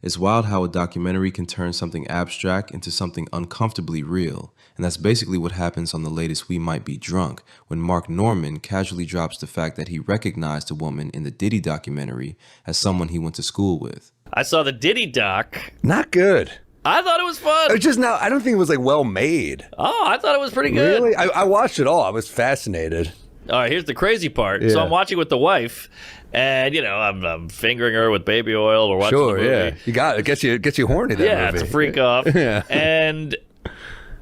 It's wild how a documentary can turn something abstract into something uncomfortably real, and that's basically what happens on the latest We Might Be Drunk, when Mark Norman casually drops the fact that he recognized a woman in the Diddy documentary as someone he went to school with. I saw the Diddy doc. Not good. I thought it was fun. It's just now, I don't think it was like well made. Oh, I thought it was pretty good. Really? I watched it all. I was fascinated. All right, here's the crazy part. Yeah. So I'm watching with the wife, and I'm fingering her with baby oil. We're watching the movie. Yeah. You got it. Gets you horny. That Yeah, movie. it's a freak off. Yeah. And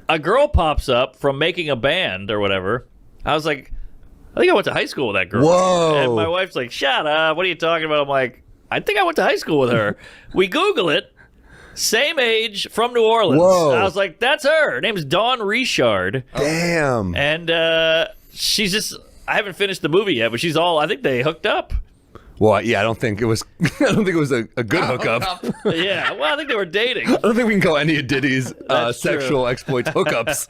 a girl pops up from making a band or whatever. I was like, I think I went to high school with that girl. Whoa. And my wife's like, shut up. What are you talking about? I'm like, I think I went to high school with her. We Google it. Same age, from New Orleans. Whoa. I was like, that's her. Her name's Dawn Richard. Damn. And she's just, I haven't finished the movie yet, but she's all, I think they hooked up. Well, yeah, I don't think it was. I don't think it was a good hookup. Yeah, well, I think they were dating. I don't think we can call any of Diddy's sexual exploits hookups.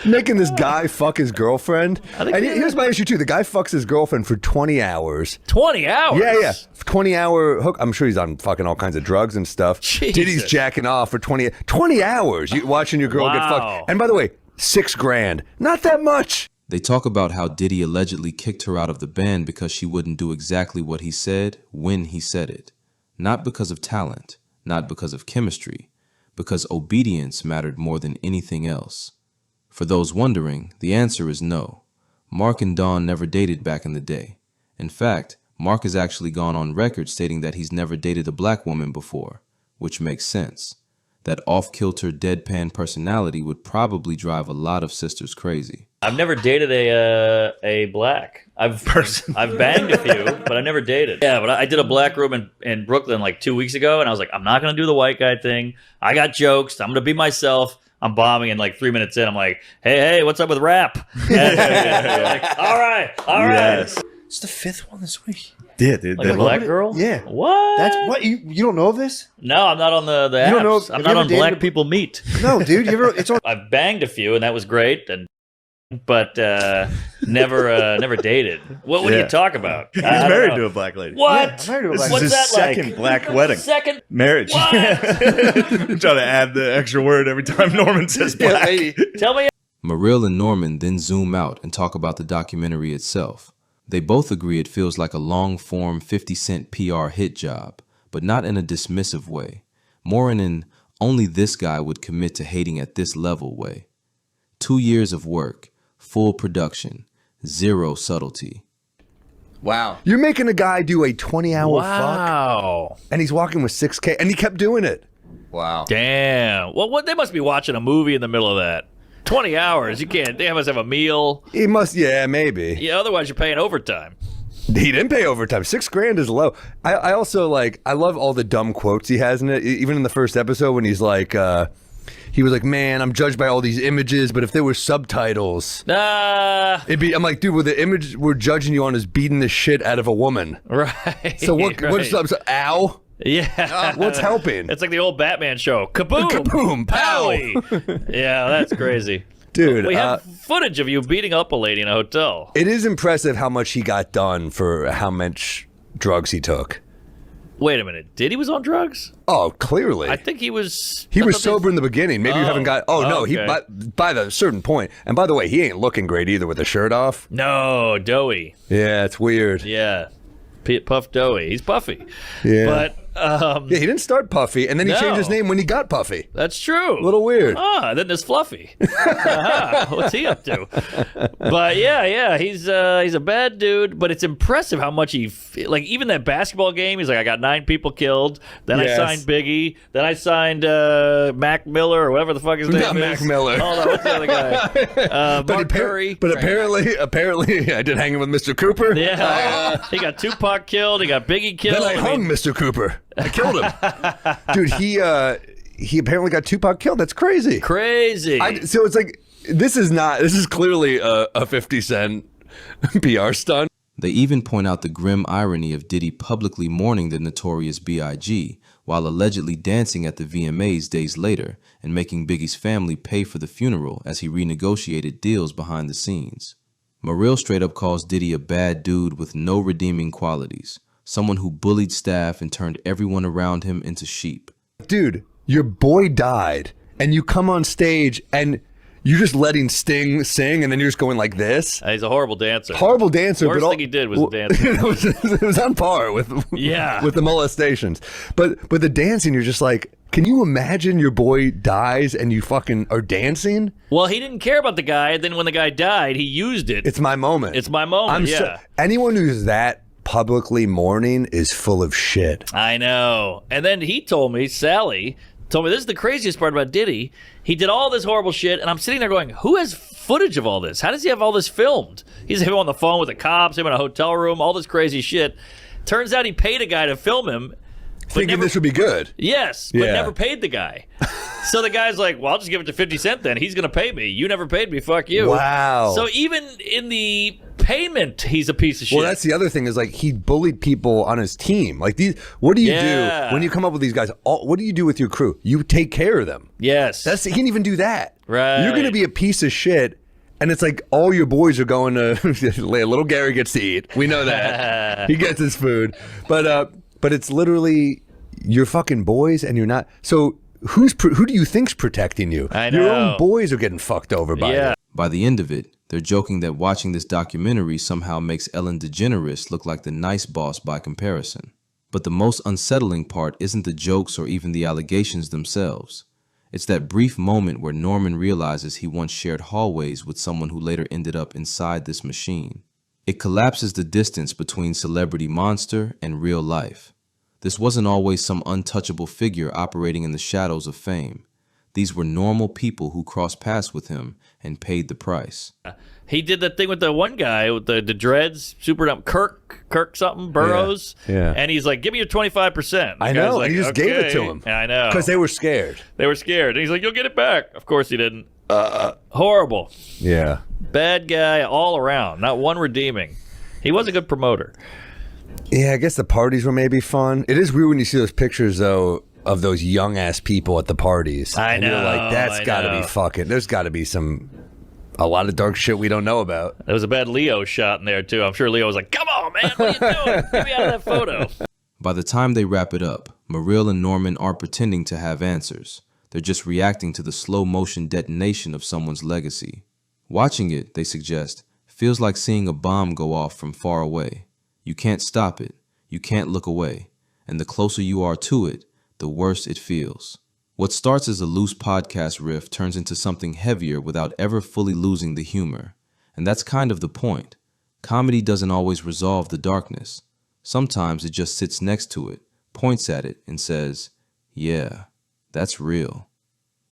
Making this guy fuck his girlfriend. And here's my issue too: the guy fucks his girlfriend for 20 hours. 20 hours. Yeah. 20-hour hook. I'm sure he's on fucking all kinds of drugs and stuff. Jesus. Diddy's jacking off for 20 hours. You watching your girl get fucked. And by the way, $6,000. Not that much. They talk about how Diddy allegedly kicked her out of the band because she wouldn't do exactly what he said when he said it. Not because of talent, not because of chemistry, because obedience mattered more than anything else. For those wondering, the answer is no. Mark and Dawn never dated back in the day. In fact, Mark has actually gone on record stating that he's never dated a black woman before, which makes sense. That off-kilter, deadpan personality would probably drive a lot of sisters crazy. I've never dated a black. I've banged a few, but I never dated. Yeah, but I did a black room in Brooklyn like 2 weeks ago, and I was like, I'm not going to do the white guy thing. I got jokes. I'm going to be myself. I'm bombing, and like 3 minutes in, I'm like, hey, what's up with rap? And they're like, all right. Yes. It's the 5th one this week. Yeah, dude. Like a black girl? Yeah. What? That's what you don't know this? No, I'm not on the apps. You don't know, I'm not on Black People Meet. No, dude. It's on. I've banged a few, and that was great, but never dated. What would you talk about? He's married to a black lady. What? Yeah, I'm married to a black What's This is that his second like? black wedding. Second Marriage. What? Trying to add the extra word every time Norman says black. Tell me. Mariel and Norman then zoom out and talk about the documentary itself. They both agree it feels like a long-form 50-cent PR hit job, but not in a dismissive way, more in an only this guy would commit to hating at this level way. 2 years of work, full production, zero subtlety. Wow. You're making a guy do a 20-hour Wow. fuck, and he's walking with $6,000, and he kept doing it. Wow. Damn. Well, what? They must be watching a movie in the middle of that. 20 hours. You can't. They must have a meal. He must, yeah, maybe. Yeah. Otherwise, you're paying overtime. He didn't pay overtime. $6,000 is low. I also I love all the dumb quotes he has in it. Even in the first episode when he's like, he was like, man, I'm judged by all these images, but if there were subtitles, it'd be, I'm like, dude, well, the image we're judging you on is beating the shit out of a woman. Right. So what's ow? Yeah. What's helping? It's like the old Batman show. Kaboom! Kaboom! Pow! Powie! Yeah, that's crazy. Dude, we have footage of you beating up a lady in a hotel. It is impressive how much he got done for how much drugs he took. Wait a minute. Diddy was on drugs? Oh, clearly. I think he was... He was sober in the beginning. Maybe you haven't got... Oh, no. okay. He by the certain point. And by the way, he ain't looking great either with the shirt off. No, doughy. Yeah, it's weird. Yeah. Puff Doughy. He's Puffy. Yeah. But... yeah, he didn't start Puffy, and then he changed his name when he got Puffy. That's true. A little weird. Then there's Fluffy. What's he up to? But yeah, he's a bad dude. But it's impressive how much like even that basketball game. He's like, I got 9 people killed. Then I signed Biggie. Then I signed Mac Miller or whatever the fuck his name is. Not Mac Miller. Hold on, what's the other guy? Mark Curry. But apparently, I did hang with Mr. Cooper. Yeah, he got Tupac killed. He got Biggie killed. Then I hung Mr. Cooper. I killed him. Dude, he apparently got Tupac killed. That's crazy. Crazy. So it's like, this is clearly a 50 Cent PR stunt. They even point out the grim irony of Diddy publicly mourning the notorious B.I.G. while allegedly dancing at the VMAs days later and making Biggie's family pay for the funeral as he renegotiated deals behind the scenes. Mariel straight up calls Diddy a bad dude with no redeeming qualities. someone who bullied staff and turned everyone around him into sheep. Dude, your boy died, and you come on stage and you're just letting Sting sing, and then you're just going like this. He's a horrible dancer. Horrible dancer. Worst but thing he did was dancing. it was on par with with the molestations. But the dancing, you're just like, can you imagine your boy dies and you fucking are dancing? Well, he didn't care about the guy, and then when the guy died, he used it. It's my moment. It's my moment, yeah. Anyone who's that publicly mourning is full of shit. I know. And then he told me, Sally told me, this is the craziest part about Diddy. He did all this horrible shit, and I'm sitting there going, who has footage of all this? How does he have all this filmed? He's him on the phone with the cops, him in a hotel room, all this crazy shit. Turns out he paid a guy to film him. Thinking this would be good. Yes, but never paid the guy. So the guy's like, well, I'll just give it to 50 Cent then. He's going to pay me. You never paid me. Fuck you. Wow. So even in the payment, he's a piece of shit. Well, that's the other thing is like he bullied people on his team. Like these, what do you do when you come up with these guys? What do you do with your crew? You take care of them. Yes. He can't even do that. Right. You're going to be a piece of shit. And it's like all your boys are going to, little Gary gets to eat. We know that. He gets his food. But it's literally your fucking boys and you're not. So who do you think's protecting you? I know. Your own boys are getting fucked over by it. By the end of it, they're joking that watching this documentary somehow makes Ellen DeGeneres look like the nice boss by comparison. But the most unsettling part isn't the jokes or even the allegations themselves. It's that brief moment where Norman realizes he once shared hallways with someone who later ended up inside this machine. It collapses the distance between celebrity monster and real life. This wasn't always some untouchable figure operating in the shadows of fame. These were normal people who crossed paths with him and paid the price. He did that thing with the one guy with the dreads, super dumb, Kirk something, Burroughs. Yeah. And he's like, give me your 25%. I know. Like, he just gave it to him. I know. Because they were scared. They were scared. And he's like, you'll get it back. Of course he didn't. Horrible. Yeah. Bad guy all around. Not one redeeming. He was a good promoter. Yeah, I guess the parties were maybe fun. It is weird when you see those pictures, though, of those young-ass people at the parties. I know. And you're like, that's got to be fucking... There's got to be a lot of dark shit we don't know about. There was a bad Leo shot in there, too. I'm sure Leo was like, come on, man, what are you doing? Get me out of that photo. By the time they wrap it up, Mariel and Norman aren't pretending to have answers. They're just reacting to the slow-motion detonation of someone's legacy. Watching it, they suggest, feels like seeing a bomb go off from far away. You can't stop it. You can't look away. And the closer you are to it, the worse it feels. What starts as a loose podcast riff turns into something heavier without ever fully losing the humor. And that's kind of the point. Comedy doesn't always resolve the darkness. Sometimes it just sits next to it, points at it, and says, yeah, that's real.